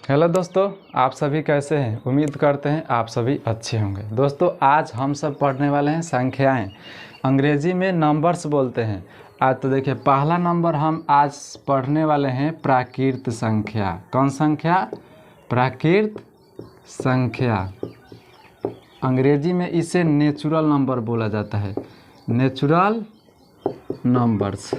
Hello दोस्तों, आप सभी कैसे हैं। उम्मीद करते हैं आप सभी अच्छे होंगे। दोस्तों, आज हम सब पढ़ने वाले हैं संख्याएं। अंग्रेजी में नंबर्स बोलते हैं। आज तो देखिए, पहला नंबर हम आज पढ़ने वाले हैं प्राकृत संख्या। कौन संख्या? प्राकृत संख्या। अंग्रेजी में इसे नेचुरल नंबर बोला जाता है। Natural numbers.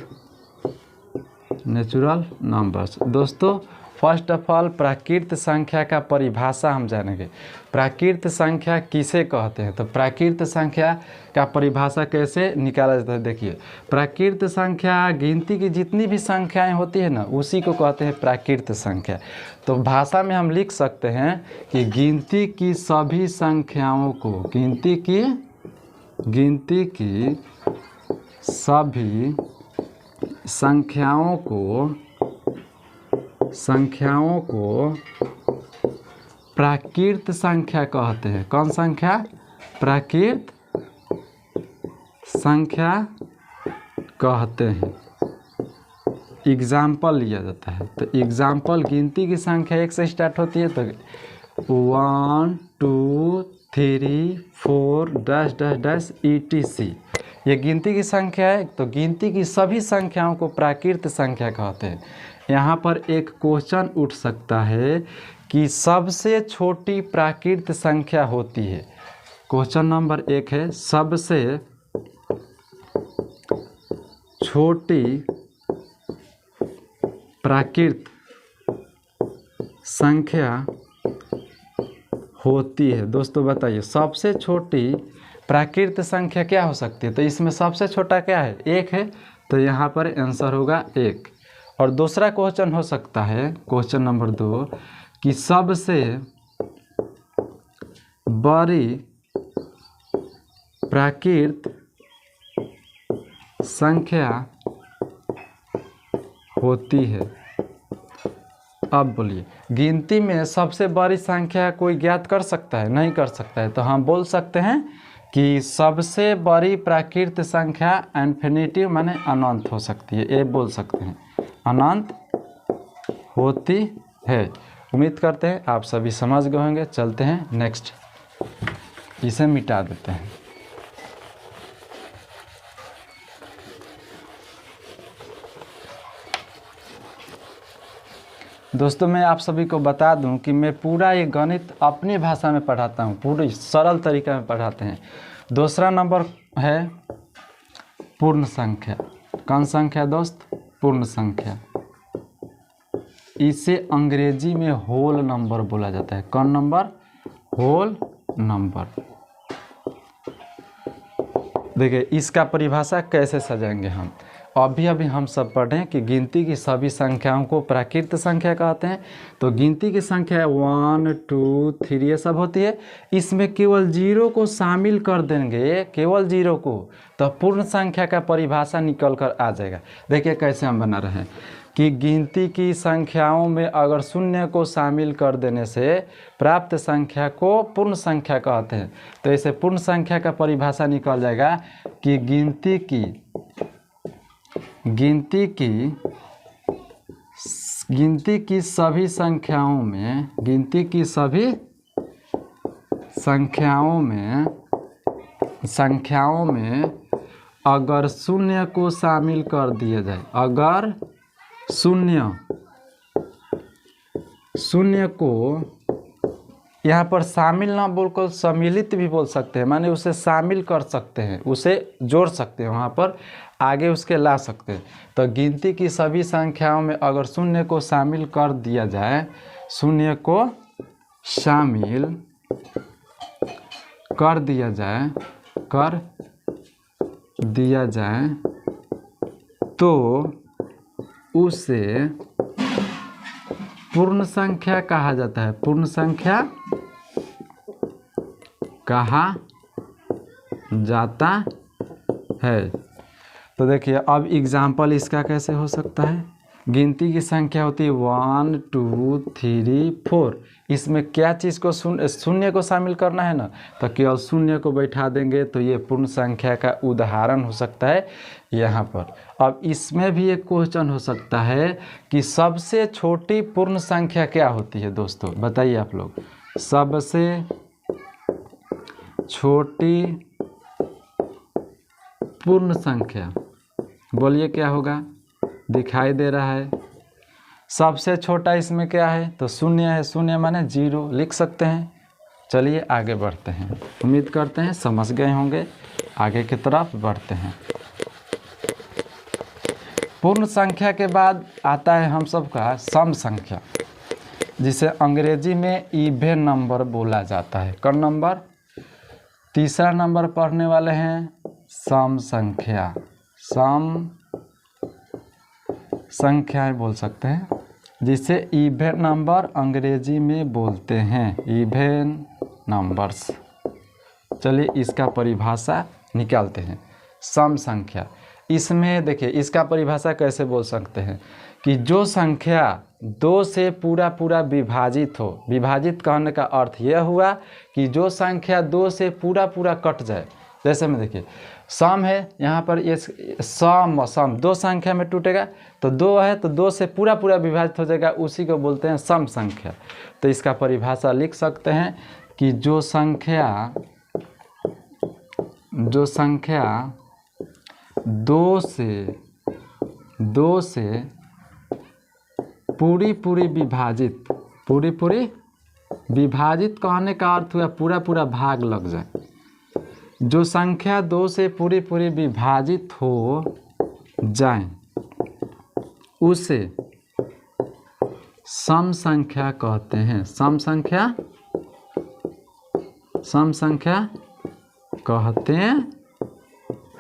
Natural numbers. दोस्तों, फर्स्ट ऑफ ऑल प्राकृत संख्या का परिभाषा हम जानेंगे। प्राकृत संख्या किसे कहते हैं? तो प्राकृत संख्या का परिभाषा कैसे निकाला जाता है, देखिए। प्राकृत संख्या गिनती की जितनी भी संख्याएं होती है ना, उसी को कहते हैं प्राकृत संख्या। तो भाषा में हम लिख सकते हैं कि गिनती की सभी संख्याओं को, गिनती की सभी संख्याओं को प्राकृत संख्या कहते हैं। कौन संख्या? प्राकृत संख्या कहते हैं। एग्जाम्पल लिया जाता है। तो एग्जाम्पल, गिनती की संख्या 1 से स्टार्ट होती है, तो 1 2 3 4 डैश डैश डैश ETC ये गिनती की संख्या है। तो गिनती की सभी संख्याओं को प्राकृत संख्या कहते हैं। यहाँ पर एक क्वेश्चन उठ सकता है कि सबसे छोटी प्राकृत संख्या होती है। क्वेश्चन नंबर 1 है, सबसे छोटी प्राकृत संख्या होती है। दोस्तों बताइए, सबसे छोटी प्राकृत संख्या क्या हो सकती है? तो इसमें सबसे छोटा क्या है? 1 है। तो यहाँ पर आंसर होगा 1। और दूसरा क्वेश्चन हो सकता है, क्वेश्चन नंबर 2, कि सबसे बड़ी प्राकृत संख्या होती है। अब बोलिए, गिनती में सबसे बड़ी संख्या कोई ज्ञात कर सकता है? नहीं कर सकता है। तो हम बोल सकते हैं कि सबसे बड़ी प्राकृत संख्या इन्फिनिटिव माने अनंत हो सकती है। ये बोल सकते हैं, अनंत होती है। उम्मीद करते हैं आप सभी समझ गए होंगे। चलते हैं नेक्स्ट, इसे मिटा देते हैं। दोस्तों, मैं आप सभी को बता दूं कि मैं पूरा ये गणित अपनी भाषा में पढ़ाता हूं, पूरी सरल तरीके में पढ़ाते हैं। दूसरा नंबर है पूर्ण संख्या। कौन संख्या दोस्त? पूर्ण संख्या। इसे अंग्रेजी में होल नंबर बोला जाता है। कौन नंबर? Whole number. देखिए, इसका परिभाषा कैसे सजाएंगे हम। अभी हम सब पढ़ें कि गिनती की सभी संख्याओं को प्राकृत संख्या कहते हैं। तो गिनती की संख्या 1 2 3 ये सब होती है। इसमें केवल 0 को शामिल कर देंगे, केवल 0 को, तो पूर्ण संख्या का परिभाषा निकल कर आ जाएगा। देखिए कैसे हम बना रहे हैं कि गिनती की संख्याओं में अगर 0 को शामिल कर देने से प्राप्त संख्या को पूर्ण संख्या कहते हैं। तो इसे पूर्ण संख्या का परिभाषा निकल जाएगा कि गिनती की सभी संख्याओं में अगर 0 को शामिल कर दिया जाए, अगर 0 को यहाँ पर शामिल ना बोलकर सम्मिलित भी बोल सकते हैं, माने उसे शामिल कर सकते हैं, उसे जोड़ सकते हैं, वहाँ पर आगे उसके ला सकते हैं। तो गिनती की सभी संख्याओं में अगर 0 को शामिल कर दिया जाए, 0 को शामिल कर दिया जाए तो उसे पूर्ण संख्या कहा जाता है। पूर्ण संख्या कहा जाता है। तो देखिए, अब एग्जाम्पल इसका कैसे हो सकता है। गिनती की संख्या होती है 1 2 3 4। इसमें क्या चीज़ को शून्य को शामिल करना है ना, तो केवल शून्य को बैठा देंगे तो ये पूर्ण संख्या का उदाहरण हो सकता है यहाँ पर। अब इसमें भी एक क्वेश्चन हो सकता है कि सबसे छोटी पूर्ण संख्या क्या होती है दोस्तों, बताइए आप लोग। सबसे छोटी पूर्ण संख्या बोलिए क्या होगा, दिखाई दे रहा है। सबसे छोटा इसमें क्या है, तो शून्य है, शून्य माने 0 लिख सकते हैं। चलिए आगे बढ़ते हैं, उम्मीद करते हैं समझ गए होंगे। आगे की तरफ बढ़ते हैं। पूर्ण संख्या के बाद आता है हम सबका सम संख्या, जिसे अंग्रेजी में इवन नंबर बोला जाता है। कौन नंबर, तीसरा नंबर पढ़ने वाले हैं सम संख्या। सम संख्याएं बोल सकते हैं, जिसे इवन नंबर अंग्रेजी में बोलते हैं, इवन नंबर्स। चलिए इसका परिभाषा निकालते हैं। सम संख्या, इसमें देखिए इसका परिभाषा कैसे बोल सकते हैं कि जो संख्या 2 से पूरा पूरा विभाजित हो। विभाजित कहने का अर्थ यह हुआ कि जो संख्या 2 से पूरा पूरा कट जाए। जैसे में देखिए सम है, यहाँ पर ये सम 2 संख्या में टूटेगा, तो 2 है तो 2 से पूरा पूरा विभाजित हो जाएगा, उसी को बोलते हैं सम संख्या। तो इसका परिभाषा लिख सकते हैं कि जो संख्या 2 से पूरी विभाजित कहने का अर्थ हुआ पूरा पूरा भाग लग जाए। जो संख्या 2 से पूरी विभाजित हो जाए उसे सम संख्या कहते हैं। सम संख्या कहते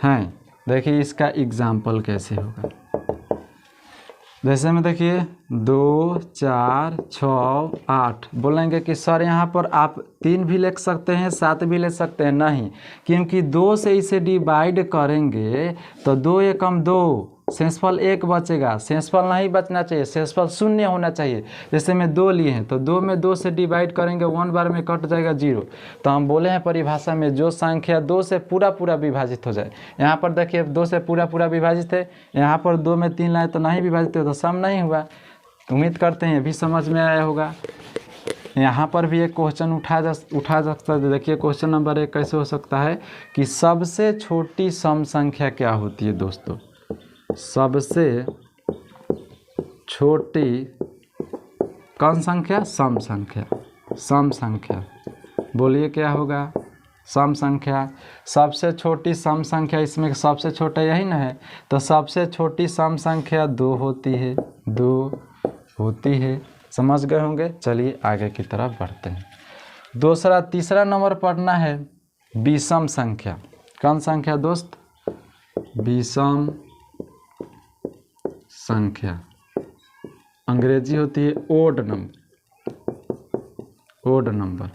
हैं। देखिए इसका एग्जाम्पल कैसे होगा। जैसे में देखिए 2 4 6 8 बोलेंगे कि सर यहाँ पर आप 3 भी लिख सकते हैं, 7 भी ले सकते हैं। नहीं, क्योंकि 2 से इसे डिवाइड करेंगे तो 2 एकम 2, शेषफल 1 बचेगा। शेषफल नहीं बचना चाहिए, शेषफल 0 होना चाहिए। जैसे में 2 लिए हैं तो 2 में 2 से डिवाइड करेंगे, 1 बार में कट जाएगा 0। तो हम बोले हैं परिभाषा में जो संख्या 2 से पूरा विभाजित हो जाए। यहाँ पर देखिए 2 से पूरा विभाजित है, यहाँ पर 2 में 3 लाए तो नहीं विभाजित हो, तो सम नहीं हुआ। उम्मीद करते हैं ये भी समझ में आया होगा। यहाँ पर भी एक क्वेश्चन उठा जा सकता है। देखिए क्वेश्चन नंबर 1 कैसे हो सकता है कि सबसे छोटी सम संख्या क्या होती है दोस्तों। सबसे छोटी कौन संख्या, सम संख्या। बोलिए क्या होगा, सम संख्या। सबसे छोटी सम संख्या, इसमें सबसे छोटा यही ना है, तो सबसे छोटी सम संख्या 2 होती है। समझ गए होंगे। चलिए आगे की तरफ बढ़ते हैं। तीसरा नंबर पढ़ना है विषम संख्या। कौन संख्या दोस्त, विषम संख्या। अंग्रेजी होती है ओड नंबर।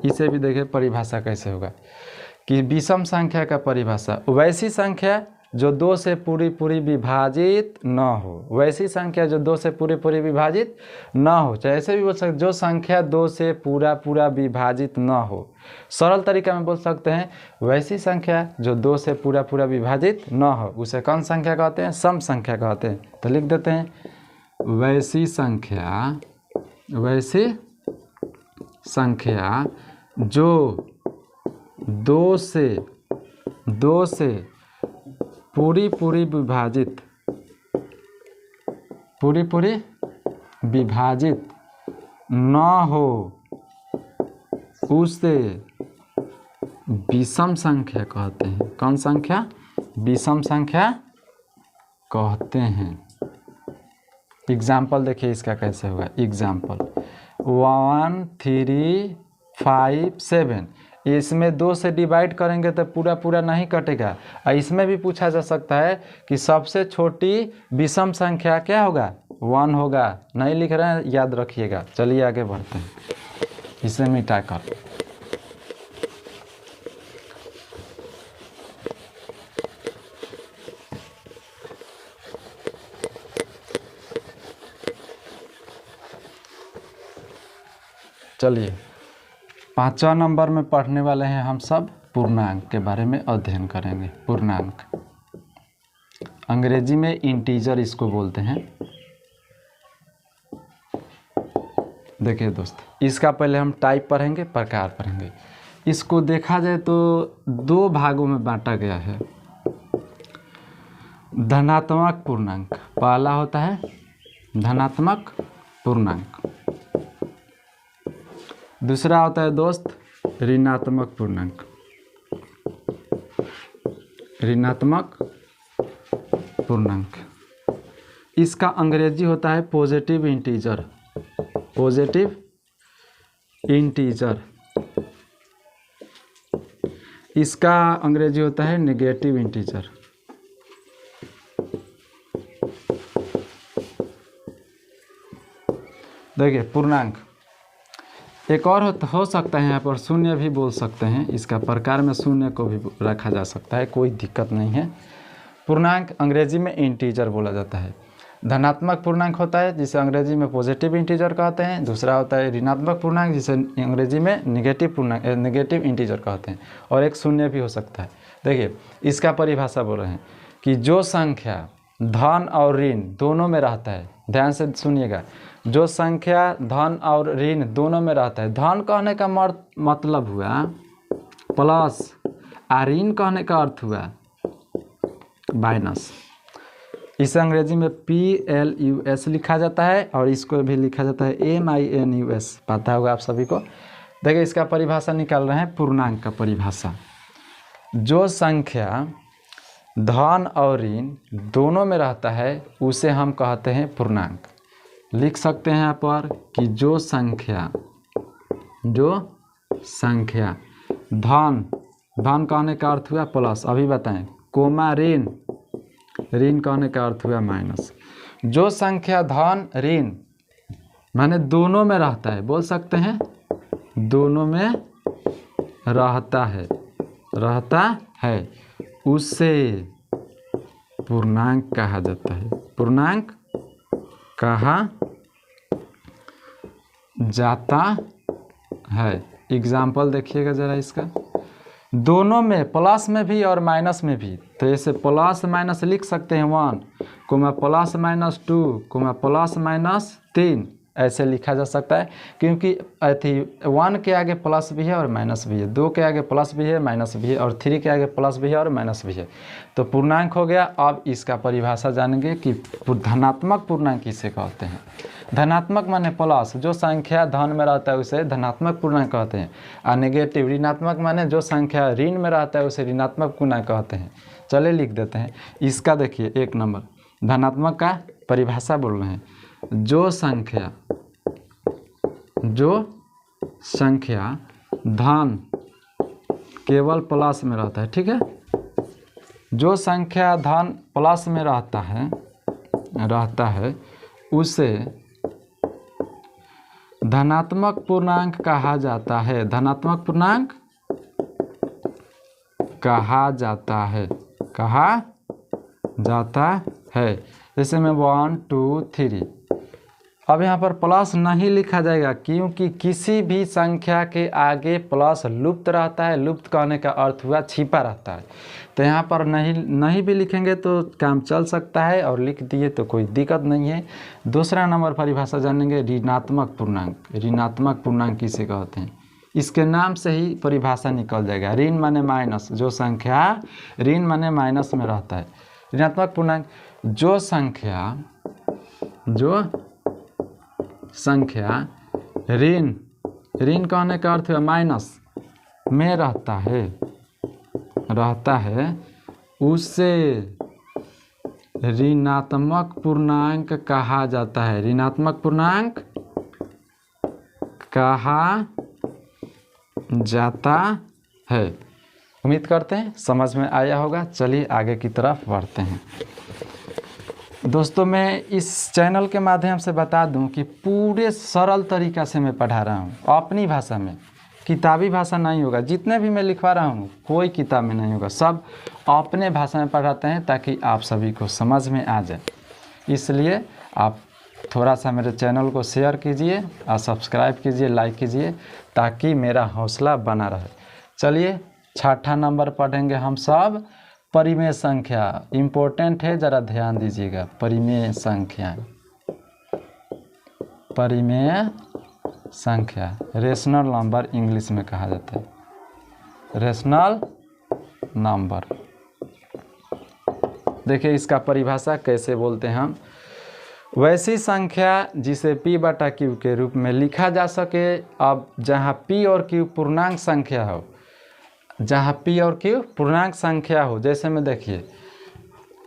इसे भी देखें परिभाषा कैसे होगा कि विषम संख्या का परिभाषा वैसी संख्या जो 2 से पूरी विभाजित न हो। वैसी संख्या जो 2 से पूरी विभाजित न हो, चाहे ऐसे भी बोल सकते जो संख्या 2 से पूरा विभाजित न हो। सरल तरीका में बोल सकते हैं वैसी संख्या जो 2 से पूरा विभाजित न हो, उसे कौन संख्या कहते हैं, सम संख्या कहते हैं। तो लिख देते हैं वैसी संख्या जो 2 से पूरी विभाजित न हो, उसे विषम संख्या कहते हैं। कौन संख्या, विषम संख्या कहते हैं। एग्जाम्पल देखिए इसका कैसे होगा। एग्जाम्पल 1 3 5 7, इसमें 2 से डिवाइड करेंगे तो पूरा नहीं कटेगा। और इसमें भी पूछा जा सकता है कि सबसे छोटी विषम संख्या क्या होगा, 1 होगा। नहीं लिख रहे हैं, याद रखिएगा। चलिए आगे बढ़ते हैं, इसे मिटा कर चलिए 5वां नंबर में पढ़ने वाले हैं हम सब पूर्णांक के बारे में अध्ययन करेंगे। पूर्णांक अंग्रेजी में इंटीजर इसको बोलते हैं। देखिए दोस्त, इसका पहले हम टाइप पढ़ेंगे, प्रकार पढ़ेंगे। इसको देखा जाए तो 2 भागों में बांटा गया है। धनात्मक पूर्णांक पहला होता है धनात्मक पूर्णांक, दूसरा होता है दोस्त ऋणात्मक पूर्णांक। ऋणात्मक पूर्णांक इसका अंग्रेजी होता है पॉजिटिव इंटीजर। पॉजिटिव इंटीजर इसका अंग्रेजी होता है नेगेटिव इंटीजर। देखिए पूर्णांक एक और हो सकता है, यहाँ पर शून्य भी बोल सकते हैं। इसका प्रकार में शून्य को भी रखा जा सकता है, कोई दिक्कत नहीं है। पूर्णांक अंग्रेजी में इंटीजर बोला जाता है। धनात्मक पूर्णांक होता है जिसे अंग्रेजी में पॉजिटिव इंटीजर कहते हैं। दूसरा होता है ऋणात्मक पूर्णांक जिसे अंग्रेजी में नेगेटिव इंटीजर कहते हैं। और एक शून्य भी हो सकता है। देखिए इसका परिभाषा बोल रहे हैं कि जो संख्या धन और ऋण दोनों में रहता है, ध्यान से सुनिएगा, जो संख्या धन और ऋण दोनों में रहता है। धन कहने का मतलब हुआ प्लस, और ऋण कहने का अर्थ हुआ माइनस। इसे अंग्रेजी में PLUS लिखा जाता है और इसको भी लिखा जाता है MINUS। पता होगा आप सभी को। देखिए इसका परिभाषा निकाल रहे हैं, पूर्णांक का परिभाषा। जो संख्या धन और ऋण दोनों में रहता है उसे हम कहते हैं पूर्णांक। लिख सकते हैं यहाँ पर कि जो संख्या धन कहने का अर्थ हुआ प्लस, अभी बताएं, कोमा ऋण कहने का अर्थ हुआ माइनस। जो संख्या धन ऋण माने दोनों में रहता है, बोल सकते हैं दोनों में रहता है उसे पूर्णांक कहा जाता है। पूर्णांक कहा जाता है। एग्जाम्पल देखिएगा ज़रा इसका, दोनों में, प्लस में भी और माइनस में भी। तो ऐसे प्लस माइनस लिख सकते हैं 1, प्लस माइनस 2, प्लस माइनस 3, ऐसे लिखा जा सकता है। क्योंकि 1 के आगे प्लस भी है और माइनस भी है, 2 के आगे प्लस भी है माइनस भी है, और 3 के आगे प्लस भी है और माइनस भी है। तो पूर्णांक हो गया। अब इसका परिभाषा जानेंगे कि धनात्मक पूर्णांक किसे कहते हैं। धनात्मक माने प्लस, जो संख्या धन में रहता है उसे धनात्मक पूर्णांक कहते हैं। और नेगेटिव ऋणात्मक माने जो संख्या ऋण में रहता है उसे ऋणात्मक पूर्णांक कहते हैं। चलिए लिख देते हैं इसका। देखिए 1 नंबर धनात्मक का परिभाषा बोल रहे हैं, जो संख्या धन केवल प्लस में रहता है, ठीक है, जो संख्या धन प्लस में रहता है उसे धनात्मक पूर्णांक कहा जाता है। धनात्मक पूर्णांक कहा जाता है। जैसे में 1 2 3। अब यहाँ पर प्लस नहीं लिखा जाएगा क्योंकि किसी भी संख्या के आगे प्लस लुप्त रहता है। लुप्त कहने का अर्थ हुआ छिपा रहता है। तो यहाँ पर नहीं भी लिखेंगे तो काम चल सकता है, और लिख दिए तो कोई दिक्कत नहीं है। दूसरा नंबर परिभाषा जानेंगे ऋणात्मक पूर्णांक। ऋणात्मक पूर्णांक किसे कहते हैं, इसके नाम से ही परिभाषा निकल जाएगा। ऋण माने माइनस, जो संख्या ऋण माने माइनस में रहता है। ऋणात्मक पूर्णांक जो संख्या ऋण कहने का अर्थ है माइनस में रहता है उसे ऋणात्मक पूर्णांक कहा जाता है। ऋणात्मक पूर्णांक कहा जाता है। उम्मीद करते हैं समझ में आया होगा। चलिए आगे की तरफ बढ़ते हैं। दोस्तों, मैं इस चैनल के माध्यम से बता दूं कि पूरे सरल तरीक़ा से मैं पढ़ा रहा हूं, अपनी भाषा में। किताबी भाषा नहीं होगा। जितने भी मैं लिखवा रहा हूं कोई किताब में नहीं होगा, सब अपने भाषा में पढ़ाते हैं ताकि आप सभी को समझ में आ जाए। इसलिए आप थोड़ा सा मेरे चैनल को शेयर कीजिए और सब्सक्राइब कीजिए, लाइक कीजिए, ताकि मेरा हौसला बना रहे। चलिए 6ठा नंबर पढ़ेंगे हम सब, परिमेय संख्या। इम्पोर्टेंट है, ज़रा ध्यान दीजिएगा। परिमेय संख्या, परिमेय संख्या, रेशनल नंबर इंग्लिश में कहा जाता है, रेशनल नंबर। देखिए इसका परिभाषा कैसे बोलते हैं हम। वैसी संख्या जिसे p/q के रूप में लिखा जा सके। अब जहाँ p और q पूर्णांक संख्या हो, जहाँ p और q पूर्णांक संख्या हो, जैसे में देखिए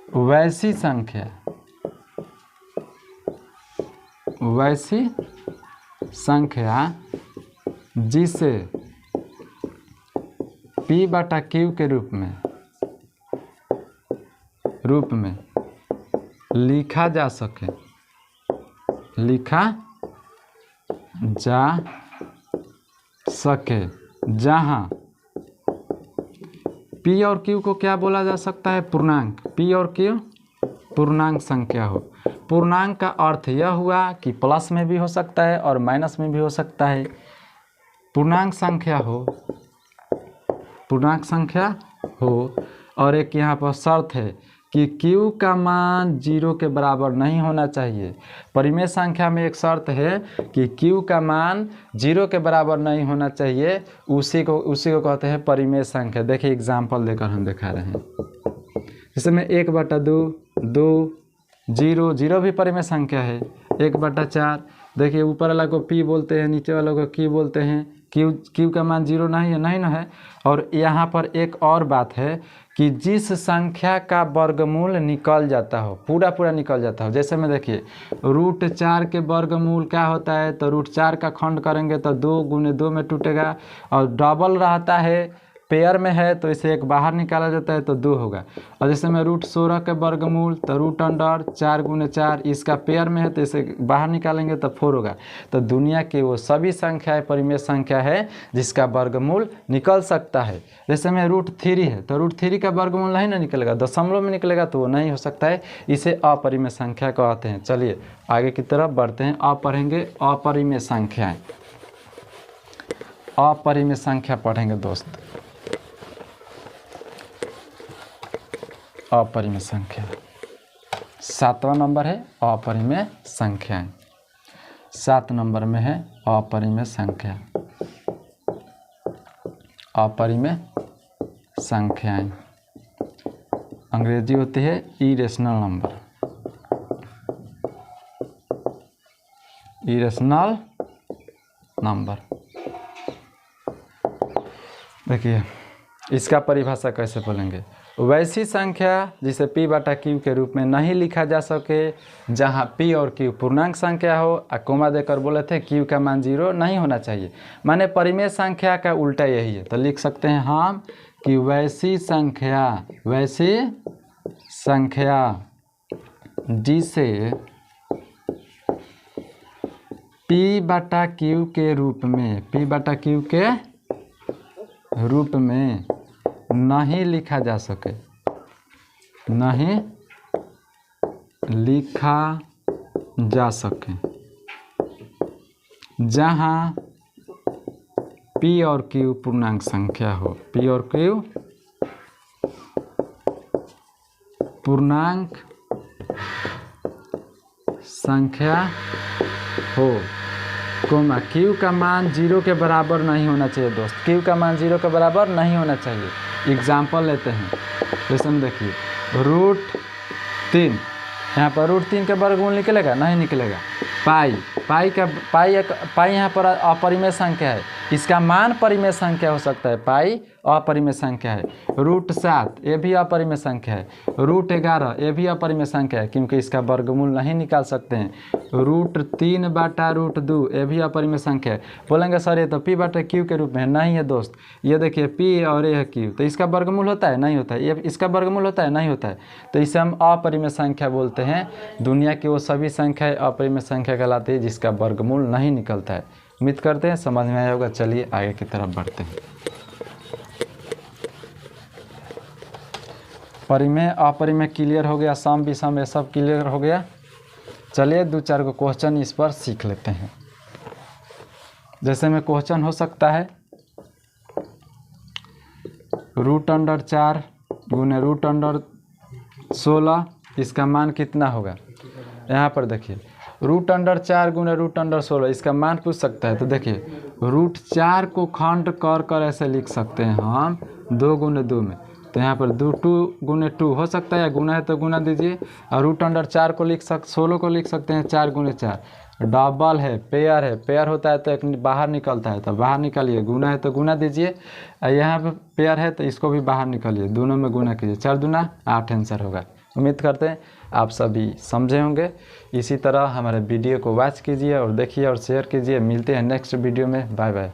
वैसी संख्या, वैसी संख्या जिसे p/q के रूप में लिखा जा सके, लिखा जा सके, जहाँ p और q को क्या बोला जा सकता है, पूर्णांक। p और q पूर्णांक संख्या हो। पूर्णांक का अर्थ यह हुआ कि प्लस में भी हो सकता है और माइनस में भी हो सकता है। पूर्णांक संख्या हो, पूर्णांक संख्या हो। और एक यहाँ पर शर्त है कि q का मान 0 के बराबर नहीं होना चाहिए। परिमेय संख्या में एक शर्त है कि q का मान 0 के बराबर नहीं होना चाहिए, उसी को कहते हैं परिमेय संख्या। देखिए एग्जाम्पल देकर हम दिखा रहे हैं। जैसे में 1/2, 2, 0, 0 भी परिमेय संख्या है। 1/4, देखिए ऊपर वाला को p बोलते हैं, नीचे वाला को q बोलते हैं। q का मान 0 नहीं है, नहीं ना है। और यहाँ पर एक और बात है कि जिस संख्या का वर्गमूल निकल जाता हो, पूरा निकल जाता हो। जैसे में देखिए √4 के वर्गमूल क्या होता है, तो √4 का खंड करेंगे तो 2 × 2 में टूटेगा। और डबल रहता है, पेयर में है, तो इसे एक बाहर निकाला जाता है तो 2 होगा। और जैसे में √16 के वर्गमूल, तो √4 × 4, इसका पेयर में है तो इसे बाहर निकालेंगे तो 4 होगा। तो दुनिया की वो सभी संख्याएं परिमेय संख्या है जिसका वर्गमूल निकल सकता है। जैसे में √3 है तो √3 का वर्गमूल नहीं ना निकलेगा, दशमलव में निकलेगा तो वो नहीं हो सकता है, इसे अपरिमेय संख्या कहते हैं। चलिए आगे की तरफ बढ़ते हैं। अब पढ़ेंगे अपरिमेय संख्याएं। अपरिमेय संख्या पढ़ेंगे दोस्त। अपरिमेय संख्या 7वां नंबर है अपरिमेय संख्याएं। 7 नंबर में है अपरिमेय संख्या, अपरिमेय संख्याएं। अंग्रेजी होती है इरेशनल नंबर, इरेशनल नंबर। देखिए इसका परिभाषा कैसे बोलेंगे। वैसी संख्या जिसे p/q के रूप में नहीं लिखा जा सके, जहाँ p और q पूर्णांक संख्या हो। कोमा देकर बोले थे q का मान 0 नहीं होना चाहिए, माने परिमेय संख्या का उल्टा यही है। तो लिख सकते हैं हम कि वैसी संख्या, वैसी संख्या जिसे p/q के रूप में, p/q के रूप में नहीं लिखा जा सके, नहीं लिखा जा सके, जहाँ p और q पूर्णांक संख्या हो, p और q पूर्णांक संख्या हो, कोमा q का मान 0 के बराबर नहीं होना चाहिए दोस्त। q का मान 0 के बराबर नहीं होना चाहिए। एग्जाम्पल लेते हैं। जैसे में देखिए √3, यहाँ पर √3 का वर्गमूल निकलेगा, नहीं निकलेगा। पाई यहाँ पर अपरिमेय संख्या है, इसका मान परिमेय संख्या हो सकता है। पाई अपरिमेय संख्या है। √7 ये भी अपरिमेय संख्या है। √11 ये भी अपरिमेय संख्या है, क्योंकि इसका वर्गमूल नहीं निकाल सकते हैं। √3/√2 ये भी अपरिमेय संख्या है। बोलेंगे सर ये तो p/q के रूप में नहीं है दोस्त। ये देखिए p और ये है q, तो इसका वर्गमूल होता है, नहीं होता है। ये इसका वर्गमूल होता है, नहीं होता है। तो इसे हम अपरिमेय संख्या बोलते हैं। दुनिया की वो सभी संख्याएं अपरिमेय संख्या कहलाती है जिसका वर्गमूल नहीं निकलता है। उम्मीद करते हैं समझ में आया होगा। चलिए आगे की तरफ बढ़ते हैं। परिमेय अपरिमेय क्लियर हो गया, सम विषम ये सब क्लियर हो गया। चलिए 2-4 को क्वेश्चन इस पर सीख लेते हैं। जैसे में क्वेश्चन हो सकता है √4 गुने √16, इसका मान कितना होगा। यहाँ पर देखिए √4 गुने √16, इसका मान पूछ सकता है। तो देखिए √4 को खंड कर कर ऐसे लिख सकते हैं हम 2 गुने 2 में। तो यहाँ पर 2 गुने 2 हो सकता है, या गुना है तो गुना दीजिए। और √4 को 16 को लिख सकते हैं 4 गुने 4। डबल है, पेयर है, पेयर होता है तो एक बाहर निकलता है, तो बाहर निकालिए। गुना है तो गुना दीजिए। यहाँ पे पेयर है तो इसको भी बाहर निकालिए, दोनों में गुना कीजिए। 4 दूना 8 आंसर होगा। उम्मीद करते हैं आप सभी समझे होंगे। इसी तरह हमारे वीडियो को वॉच कीजिए और देखिए और शेयर कीजिए। मिलते हैं नेक्स्ट वीडियो में। Bye bye.